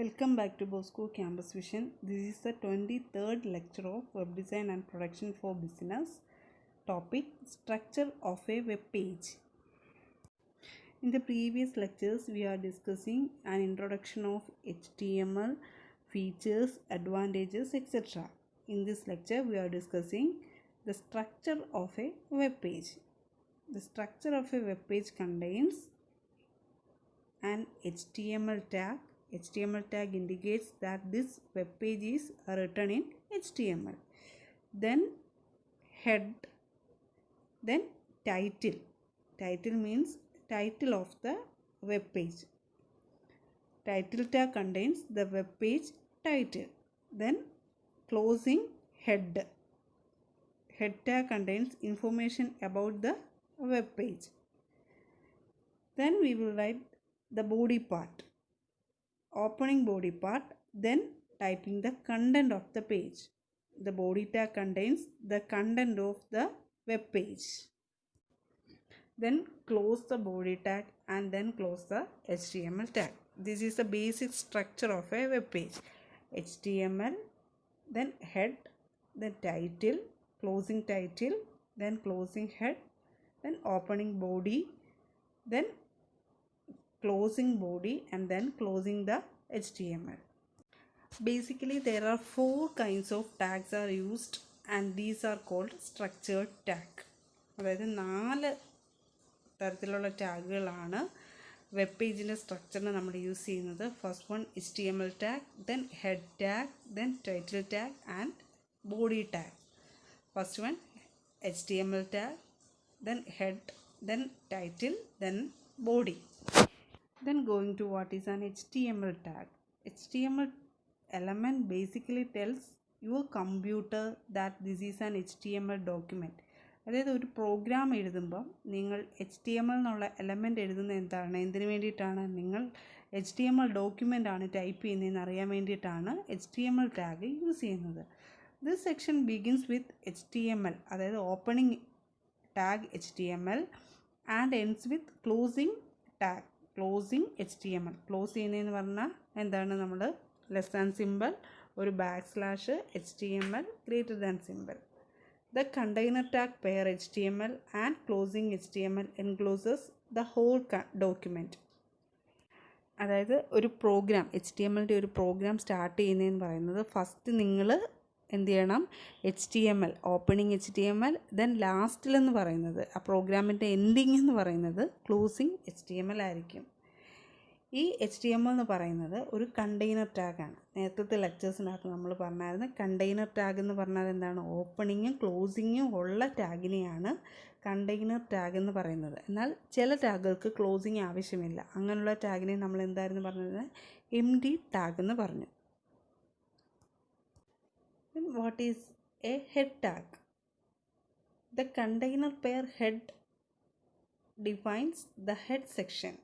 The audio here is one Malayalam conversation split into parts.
Welcome back to Bosco Campus Vision. This is the 23rd lecture of Web Design and Production for Business. Topic: Structure of a Web Page. In the previous lectures, we are discussing an introduction of HTML, features, advantages, etc. In this lecture, we are discussing the structure of a web page. The structure of a web page contains an HTML tag. HTML tag indicates that this web page is written in HTML. Then head, then title. Title means title of the web page. Title tag contains the web page title. Then closing head. Head tag contains information about the web page. Then we will write the body part. Opening body part, then typing the content of the page. The body tag contains the content of the web page. Then close the body tag and then close the HTML tag. This is the basic structure of a web page. HTML, then head, then title, closing title, then closing head, then opening body, then closing body, and then closing the HTML. Basically, there are 4 kinds of tags are used and these are called structured tag. അതായത് 4 തരത്തിലുള്ള ടാഗുകളാണ് വെബ് പേജിൻ്റെ സ്ട്രക്ചറിന് നമ്മൾ യൂസ് ചെയ്യുന്നത്. First one HTML tag, then head tag, then title tag and body tag. First one HTML tag, then head, then title, then body. Then going to what is an HTML tag. HTML element basically tells your computer that this is an HTML document. അതായത് ഒരു പ്രോഗ്രാം എഴുതുമ്പോൾ നിങ്ങൾ HTML എന്നുള്ള എലമെൻറ്റ് എഴുതുന്നത് എന്തിനു വേണ്ടിയിട്ടാണ്? നിങ്ങൾ HTML ഡോക്യുമെൻ്റ് ആണ് ടൈപ്പ് ചെയ്യുന്നതെന്ന് അറിയാൻ വേണ്ടിയിട്ടാണ് HTML ടാഗ് യൂസ് ചെയ്യുന്നത്. This section begins with HTML, അതായത് opening tag HTML and ends with closing tag, closing HTML. Close ചെയ്യുന്നതെന്ന് പറഞ്ഞാൽ എന്താണ്? നമ്മൾ ലെസ് ദാൻ സിമ്പിൾ, ഒരു \, HTML greater than simple. The container tag pair HTML and closing HTML encloses the whole document. അതായത് ഒരു പ്രോഗ്രാം, HTMLൻ്റെ ഒരു പ്രോഗ്രാം സ്റ്റാർട്ട് ചെയ്യുന്നതെന്ന് പറയുന്നത് ഫസ്റ്റ് നിങ്ങൾ എന്ത് ചെയ്യണം? HTML, ഓപ്പണിംഗ് HTML, ദെൻ ലാസ്റ്റിലെന്ന് പറയുന്നത് ആ പ്രോഗ്രാമിൻ്റെ എൻഡിങ് എന്ന് പറയുന്നത് ക്ലോസിംഗ് HTML ആയിരിക്കും. ഈ HTML എന്ന് പറയുന്നത് ഒരു കണ്ടെയ്നർ ടാഗാണ്. നേരത്തെ ലെക്ചേഴ്സിനകത്ത് നമ്മൾ പറഞ്ഞായിരുന്നു കണ്ടെയ്നർ ടാഗ് എന്ന് പറഞ്ഞാൽ എന്താണ്? ഓപ്പണിങ്ങും ക്ലോസിങ്ങും ഉള്ള ടാഗിനെയാണ് കണ്ടെയ്നർ ടാഗ് എന്ന് പറയുന്നത്. എന്നാൽ ചില ടാഗുകൾക്ക് ക്ലോസിങ് ആവശ്യമില്ല. അങ്ങനെയുള്ള ടാഗിനെ നമ്മൾ എന്തായിരുന്നു പറഞ്ഞത്? എംപ്റ്റി ടാഗ് എന്ന് പറഞ്ഞു. Then what is a head tag? The container pair head defines the head section.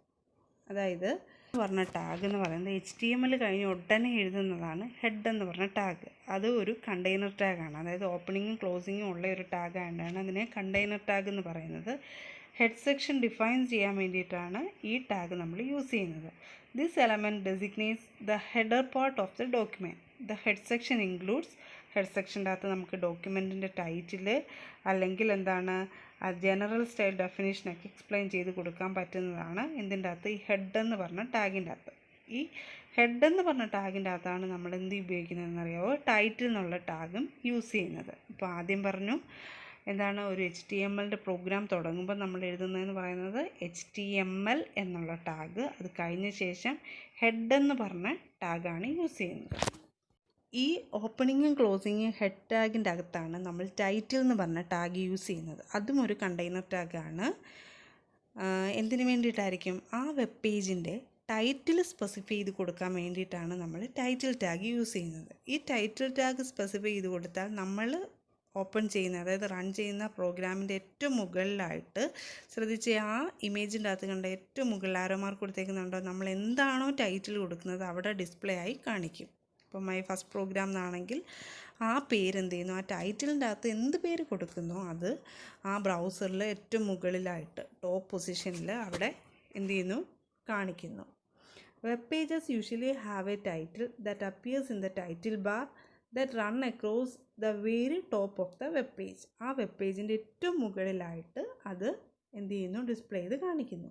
അതായത് പറഞ്ഞ ടാഗ് എന്ന് പറയുന്നത് HTML കഴിഞ്ഞ് ഉടനെ എഴുതുന്നതാണ് ഹെഡ് എന്ന് പറഞ്ഞ ടാഗ്. അത് ഒരു കണ്ടെയ്നർ ടാഗാണ്. അതായത് ഓപ്പണിങ്ങും ക്ലോസിങ്ങും ഉള്ള ഒരു ടാഗ് ആയതുകൊണ്ടാണ് അതിനെ കണ്ടെയ്നർ ടാഗ് എന്ന് പറയുന്നത്. ഹെഡ് സെക്ഷൻ ഡിഫൈൻ ചെയ്യാൻ വേണ്ടിയിട്ടാണ് ഈ ടാഗ് നമ്മൾ യൂസ് ചെയ്യുന്നത്. This element designates the header part of the document. The head section includes, head സെക്ഷൻ്റെ അകത്ത് നമുക്ക് ഡോക്യുമെൻറ്റിൻ്റെ ടൈറ്റിൽ അല്ലെങ്കിൽ എന്താണ് ജനറൽ സ്റ്റൈൽ ഡെഫിനേഷനൊക്കെ എക്സ്പ്ലെയിൻ ചെയ്ത് കൊടുക്കാൻ പറ്റുന്നതാണ് എന്തിൻ്റെ അകത്ത്? ഈ ഹെഡ് എന്ന് പറഞ്ഞ ടാഗിൻ്റെ അകത്ത്. ഈ ഹെഡ് എന്ന് പറഞ്ഞ ടാഗിൻ്റെ അകത്താണ് നമ്മൾ എന്ത് ഉപയോഗിക്കുന്നതെന്ന് അറിയാമോ? ടൈറ്റിൽ എന്നുള്ള ടാഗും യൂസ് ചെയ്യുന്നത്. ഇപ്പോൾ ആദ്യം പറഞ്ഞു എന്താണ്? ഒരു HTMLൻ്റെ പ്രോഗ്രാം തുടങ്ങുമ്പോൾ നമ്മൾ എഴുതുന്നതെന്ന് പറയുന്നത് HTML എന്നുള്ള ടാഗ്. അത് കഴിഞ്ഞ ശേഷം ഹെഡ് എന്ന് പറഞ്ഞ ടാഗാണ് യൂസ് ചെയ്യുന്നത്. ഈ ഓപ്പണിങ്ങും ക്ലോസിങ്ങും ഹെഡ് ടാഗിൻ്റെ അകത്താണ് നമ്മൾ ടൈറ്റിൽ എന്ന് പറഞ്ഞ ടാഗ് യൂസ് ചെയ്യുന്നത്. അതും ഒരു കണ്ടെയ്നർ ടാഗാണ്. എന്തിനു വേണ്ടിയിട്ടായിരിക്കും? ആ വെബ് പേജിൻ്റെ ടൈറ്റിൽ സ്പെസിഫൈ ചെയ്ത് കൊടുക്കാൻ വേണ്ടിയിട്ടാണ് നമ്മൾ ടൈറ്റിൽ ടാഗ് യൂസ് ചെയ്യുന്നത്. ഈ ടൈറ്റിൽ ടാഗ് സ്പെസിഫൈ ചെയ്ത് കൊടുത്താൽ നമ്മൾ ഓപ്പൺ ചെയ്യുന്ന, അതായത് റൺ ചെയ്യുന്ന പ്രോഗ്രാമിൻ്റെ ഏറ്റവും മുകളിലായിട്ട് ശ്രദ്ധിച്ച് ആ ഇമേജിൻ്റെ അകത്ത് കണ്ട ഏറ്റവും മുകളിൽ ആരോ മാർക്ക് കൊടുത്തേക്കുന്നുണ്ടോ? നമ്മൾ എന്താണോ ടൈറ്റിൽ കൊടുക്കുന്നത് അവിടെ ഡിസ്പ്ലേ ആയി കാണിക്കും. ഇപ്പോൾ മൈ ഫസ്റ്റ് പ്രോഗ്രാം എന്നാണെങ്കിൽ ആ പേര് എന്ത് ചെയ്യുന്നു? ആ ടൈറ്റിലിൻ്റെ അകത്ത് എന്ത് പേര് കൊടുക്കുന്നോ അത് ആ ബ്രൗസറിൽ ഏറ്റവും മുകളിലായിട്ട് ടോപ്പ് പൊസിഷനിൽ അവിടെ എന്ത് ചെയ്യുന്നു? കാണിക്കുന്നു. Web pages usually have a title that appears in the title bar that run across the very top of the web page. ആ വെബ് പേജിൻ്റെ ഏറ്റവും മുകളിലായിട്ട് അത് എന്ത് ചെയ്യുന്നു, ഡിസ്പ്ലേ ചെയ്ത് കാണിക്കുന്നു.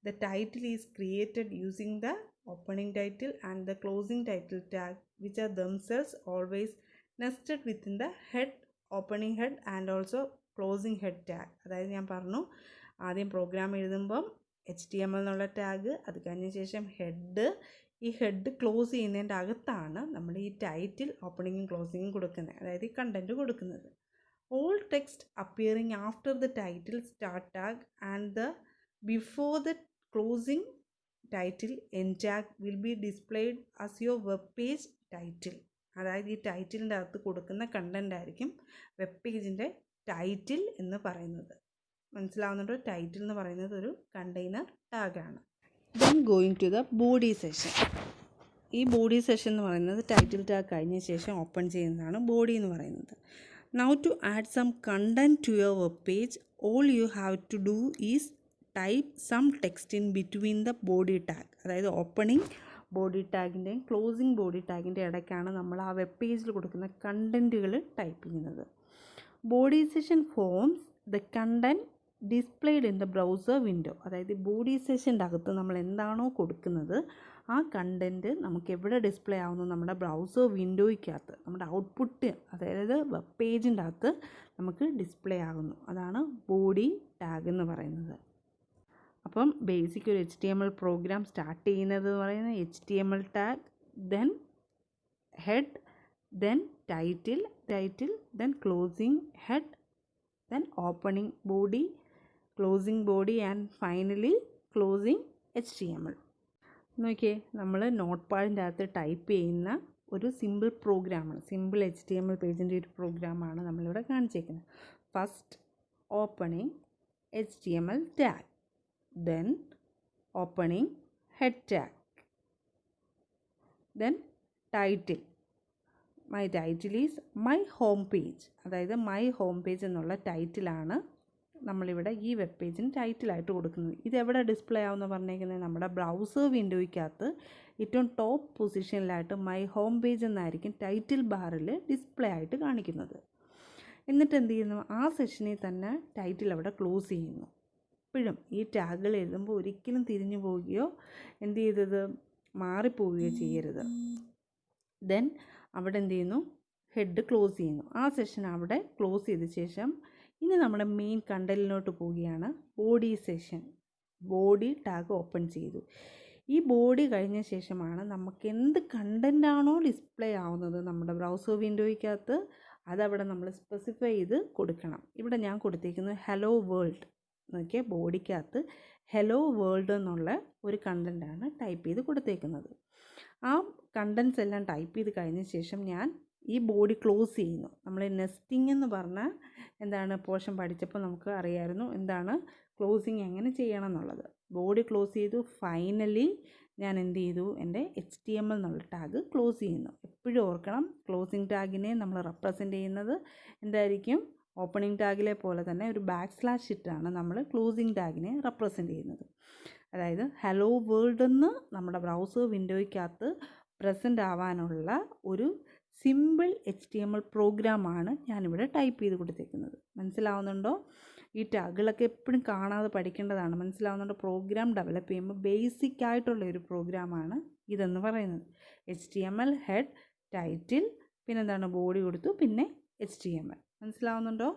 The title is created using the opening title and the closing title tag, which are themselves always nested within the head, opening head and also closing head tag. അതായത് ഞാൻ പറഞ്ഞു, ആദ്യം പ്രോഗ്രാം എഴുതുമ്പം HTML എന്നുള്ള ടാഗ്, അത് കഴിഞ്ഞ ശേഷം ഹെഡ്, ഈ ഹെഡ് ക്ലോസ് ചെയ്യുന്നതിൻ്റെ അകത്താണ് നമ്മൾ ഈ ടൈറ്റിൽ ഓപ്പണിങ്ങും ക്ലോസിങ്ങും കൊടുക്കുന്നത്, അതായത് ഈ കണ്ടൻറ്റ് കൊടുക്കുന്നത്. All text appearing after the title start tag and the before the closing title end tag will be displayed as your web page title. അതായത് ഈ ടൈറ്റിലിൻ്റെ അകത്ത് കൊടുക്കുന്ന കണ്ടൻ്റ് ആയിരിക്കും വെബ് പേജിൻ്റെ ടൈറ്റിൽ എന്ന് പറയുന്നത്. മനസ്സിലാവുന്നുണ്ടോ? ടൈറ്റിൽ എന്ന് പറയുന്നത് ഒരു കണ്ടെയ്നർ ടാഗാണ്. Then going to the body session. ഈ ബോഡി സെഷൻ എന്ന് പറയുന്നത് ടൈറ്റിൽ ടാഗ് കഴിഞ്ഞ ശേഷം ഓപ്പൺ ചെയ്യുന്നതാണ് ബോഡി എന്ന് പറയുന്നത്. Now to add some content to your web page, all you have to do is type some text in between the body tag. അതായത് ഓപ്പണിംഗ് ബോഡി ടാഗിൻ്റെയും ക്ലോസിംഗ് ബോഡി ടാഗിൻ്റെ ഇടയ്ക്കാണ് നമ്മൾ ആ വെബ് പേജിൽ കൊടുക്കുന്ന കണ്ടൻറ്റുകൾ ടൈപ്പ് ചെയ്യുന്നത്. Body session forms the content displayed in the browser window. അതായത് ബോഡി സെഷൻ്റെ അകത്ത് നമ്മൾ എന്താണോ കൊടുക്കുന്നത് ആ കണ്ടൻറ്റ് നമുക്ക് എവിടെ ഡിസ്പ്ലേ ആവുന്നു, നമ്മുടെ ബ്രൗസർ വിൻഡോയ്ക്കകത്ത്, നമ്മുടെ ഔട്ട്പുട്ട്, അതായത് വെബ് പേജിൻ്റെ അകത്ത് നമുക്ക് ഡിസ്പ്ലേ ആകുന്നു. അതാണ് ബോഡി ടാഗ് എന്ന് പറയുന്നത്. അപ്പം ബേസിക് ഒരു HTML പ്രോഗ്രാം സ്റ്റാർട്ട് ചെയ്യുന്നത് എന്ന് പറയുന്നത് HTML tag, then head, then title, then closing head, then opening body, closing body and finally closing HTML. നോക്കിയേ, നമ്മൾ നോട്ട് പാഡിൻ്റെ അകത്ത് ടൈപ്പ് ചെയ്യുന്ന ഒരു സിമ്പിൾ പ്രോഗ്രാമാണ്, സിമ്പിൾ HTML പേജിൻ്റെ ഒരു പ്രോഗ്രാമാണ് നമ്മളിവിടെ കാണിച്ചേക്കുന്നത്. First opening HTML tag, then opening head tag, then title. My title is my home page. അതായത് മൈ ഹോം പേജ് എന്നുള്ള ടൈറ്റിലാണ് നമ്മളിവിടെ ഈ വെബ് പേജിന് ടൈറ്റിലായിട്ട് കൊടുക്കുന്നത്. ഇതെവിടെ ഡിസ്പ്ലേ ആവുമെന്ന് പറഞ്ഞേക്കുന്നത് നമ്മുടെ ബ്രൗസർ വിൻഡോയ്ക്കകത്ത് ഏറ്റവും ടോപ്പ് പൊസിഷനിലായിട്ട് മൈ ഹോം പേജ് എന്നായിരിക്കും ടൈറ്റിൽ ബാറിൽ ഡിസ്പ്ലേ ആയിട്ട് കാണിക്കുന്നത്. എന്നിട്ട് എന്ത് ചെയ്യുന്നു, ആ സെഷനിൽ തന്നെ ടൈറ്റിൽ അവിടെ ക്ലോസ് ചെയ്യുന്നു. എപ്പോഴും ഈ ടാഗുകൾ എഴുതുമ്പോൾ ഒരിക്കലും തിരിഞ്ഞു പോവുകയോ എന്ത് ചെയ്തത് മാറിപ്പോവുകയോ ചെയ്യരുത്. ദെൻ അവിടെ എന്ത് ചെയ്യുന്നു, ഹെഡ് ക്ലോസ് ചെയ്യുന്നു. ആ സെഷൻ അവിടെ ക്ലോസ് ചെയ്ത ശേഷം ഇനി നമ്മുടെ മെയിൻ കണ്ടന്റിലോട്ട് പോവുകയാണ്. Body session, body tag open ചെയ്തു. ഈ ബോഡി കഴിഞ്ഞ ശേഷമാണ് നമുക്ക് എന്ത് കണ്ടൻ്റാണോ ഡിസ്പ്ലേ ആവുന്നത് നമ്മുടെ ബ്രൗസർ വിൻഡോയ്ക്കകത്ത്, അതവിടെ നമ്മൾ സ്പെസിഫൈ ചെയ്ത് കൊടുക്കണം. ഇവിടെ ഞാൻ കൊടുത്തേക്കുന്നത് ഹലോ വേൾഡ്. നോക്കിയാൽ ബോഡിക്കകത്ത് ഹലോ വേൾഡ് എന്നുള്ള ഒരു കണ്ടൻ്റാണ് ടൈപ്പ് ചെയ്ത് കൊടുത്തേക്കുന്നത്. ആ കണ്ടൻസ് എല്ലാം ടൈപ്പ് ചെയ്ത് കഴിഞ്ഞ ശേഷം ഞാൻ ഈ ബോഡി ക്ലോസ് ചെയ്യുന്നു. നമ്മൾ നെസ്റ്റിംഗ് എന്ന് പറഞ്ഞാൽ എന്താണ് പോർഷൻ പഠിച്ചപ്പോൾ നമുക്ക് അറിയാമായിരുന്നു എന്താണ് ക്ലോസിങ് എങ്ങനെ ചെയ്യണം എന്നുള്ളത്. ബോഡി ക്ലോസ് ചെയ്തു. ഫൈനലി ഞാൻ എന്ത് ചെയ്തു, എൻ്റെ HTML എന്നുള്ള ടാഗ് ക്ലോസ് ചെയ്യുന്നു. എപ്പോഴും ഓർക്കണം, ക്ലോസിങ് ടാഗിനെ നമ്മൾ റെപ്രസെൻ്റ് ചെയ്യുന്നത് എന്തായിരിക്കും, ഓപ്പണിംഗ് ടാഗിലെ പോലെ തന്നെ ഒരു / ഇട്ടാണ് നമ്മൾ ക്ലോസിങ് ടാഗിനെ റെപ്രസെൻ്റ് ചെയ്യുന്നത്. അതായത് ഹലോ വേൾഡ് എന്ന് നമ്മുടെ ബ്രൗസർ വിൻഡോയ്ക്കകത്ത് പ്രസൻ്റ് ആവാനുള്ള ഒരു സിമ്പിൾ HTML പ്രോഗ്രാമാണ് ഞാനിവിടെ ടൈപ്പ് ചെയ്ത് കൊടുത്തേക്കുന്നത്. മനസ്സിലാവുന്നുണ്ടോ? ഈ ടാഗുകളൊക്കെ എപ്പോഴും കാണാതെ പഠിക്കേണ്ടതാണ്. മനസ്സിലാവുന്നുണ്ടോ? പ്രോഗ്രാം ഡെവലപ്പ് ചെയ്യുമ്പോൾ ബേസിക് ആയിട്ടുള്ള ഒരു പ്രോഗ്രാമാണ് ഇതെന്ന് പറയുന്നത്. HTML ഹെഡ്, ടൈറ്റിൽ, പിന്നെന്താണ് ബോഡി കൊടുത്തു, പിന്നെ HTML. മനസ്സിലാവുന്നുണ്ടോ?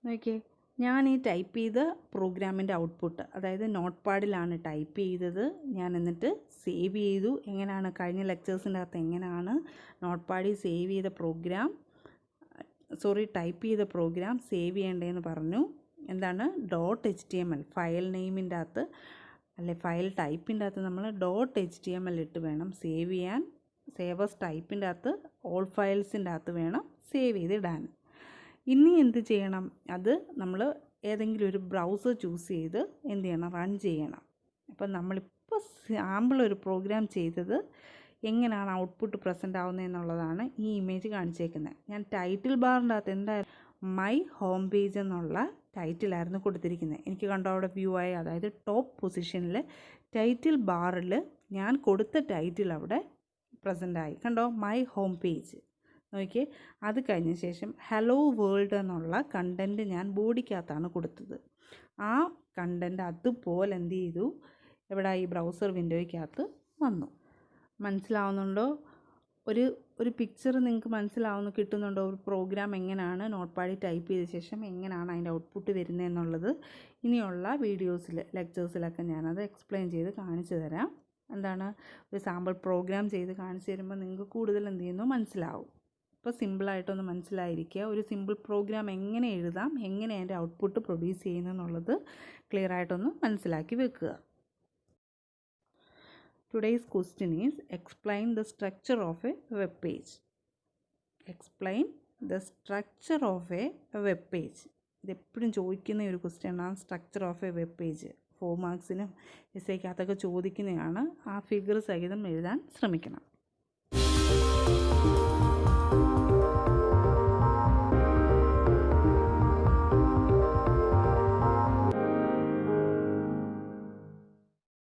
നോക്കിയേ, ഞാൻ ഈ ടൈപ്പ് ചെയ്ത പ്രോഗ്രാമിൻ്റെ ഔട്ട്പുട്ട്, അതായത് നോട്ട് പാഡിലാണ് ടൈപ്പ് ചെയ്തത്. ഞാൻ എന്നിട്ട് സേവ് ചെയ്തു. എങ്ങനെയാണ് കഴിഞ്ഞ ലെക്ചേഴ്സിൻ്റെ അകത്ത് എങ്ങനെയാണ് നോട്ട് പാഡിൽ സേവ് ചെയ്ത പ്രോഗ്രാം, ടൈപ്പ് ചെയ്ത പ്രോഗ്രാം സേവ് ചെയ്യേണ്ടതെന്ന് പറഞ്ഞു. എന്താണ് .html ഫയൽ നെയിമിൻ്റെ അകത്ത് ഫയൽ ടൈപ്പിൻ്റെ അകത്ത് നമ്മൾ .html ഇട്ട് വേണം സേവ് ചെയ്യാൻ. സേവേഴ്സ് ടൈപ്പിൻ്റെ അകത്ത് ഓൾ ഫയൽസിൻ്റെ അകത്ത് വേണം സേവ് ചെയ്തിടാൻ. ഇനി എന്ത് ചെയ്യണം, അത് നമ്മൾ ഏതെങ്കിലും ഒരു ബ്രൗസർ ചൂസ് ചെയ്ത് എന്ത് ചെയ്യണം, റൺ ചെയ്യണം. അപ്പം നമ്മളിപ്പോൾ സാമ്പിൾ ഒരു പ്രോഗ്രാം ചെയ്തത് എങ്ങനെയാണ് ഔട്ട്പുട്ട് പ്രസൻറ്റ് ആവുന്നത് എന്നുള്ളതാണ് ഈ ഇമേജ് കാണിച്ചേക്കുന്നത്. ഞാൻ ടൈറ്റിൽ ബാറിൻ്റെ അകത്ത് എന്തായാലും മൈ ഹോം പേജ് എന്നുള്ള ടൈറ്റിലായിരുന്നു കൊടുത്തിരിക്കുന്നത്. എനിക്ക് കണ്ടോ അവിടെ വ്യൂ ആയി, അതായത് ടോപ്പ് പൊസിഷനിൽ ടൈറ്റിൽ ബാറിൽ ഞാൻ കൊടുത്ത ടൈറ്റിൽ അവിടെ പ്രസൻ്റ് ആയി. കണ്ടോ, മൈ ഹോം പേജ്. നോക്കിയേ, അത് കഴിഞ്ഞ ശേഷം ഹലോ വേൾഡ് എന്നുള്ള കണ്ടൻറ്റ് ഞാൻ ബോഡിക്കകത്താണ് കൊടുത്തത്. ആ കണ്ടൻറ്റ് അതുപോലെ എന്ത് ചെയ്തു, ഇവിടെ ഈ ബ്രൗസർ വിൻഡോയ്ക്കകത്ത് വന്നു. മനസ്സിലാവുന്നുണ്ടോ? ഒരു പിക്ചർ നിങ്ങൾക്ക് കിട്ടുന്നുണ്ടോ? ഒരു പ്രോഗ്രാം എങ്ങനെയാണ് നോട്ട് പാഡിൽ ടൈപ്പ് ചെയ്ത ശേഷം എങ്ങനെയാണ് അതിൻ്റെ ഔട്ട്പുട്ട് വരുന്നത് എന്നുള്ളത് ഇനിയുള്ള വീഡിയോസിൽ, ലെക്ചേഴ്സിലൊക്കെ ഞാനത് എക്സ്പ്ലെയിൻ ചെയ്ത് കാണിച്ചു തരാം. എന്താണ്, ഒരു സാമ്പിൾ പ്രോഗ്രാം ചെയ്ത് കാണിച്ചു തരുമ്പോൾ നിങ്ങൾക്ക് കൂടുതൽ എന്ത് ചെയ്യുന്നു മനസ്സിലാവും. ഇപ്പോൾ സിമ്പിളായിട്ടൊന്ന് മനസ്സിലായിരിക്കുക. ഒരു സിമ്പിൾ പ്രോഗ്രാം എങ്ങനെ എഴുതാം, എങ്ങനെ അതിൻ്റെ ഔട്ട്പുട്ട് പ്രൊഡ്യൂസ് ചെയ്യുന്നു എന്നുള്ളത് ക്ലിയർ ആയിട്ടൊന്ന് മനസ്സിലാക്കി വെക്കുക. Today's question is explain the structure of a web page. Explain the structure of a web page. ഇത് എപ്പോഴും ചോദിക്കുന്ന ഒരു ക്വസ്റ്റ്യനാണ് structure of A web page. 4 മാർക്സിനും എസ്സേക്കകത്തൊക്കെ ചോദിക്കുന്നതാണ്. ആ ഫിഗർ സഹിതം എഴുതാൻ ശ്രമിക്കണം.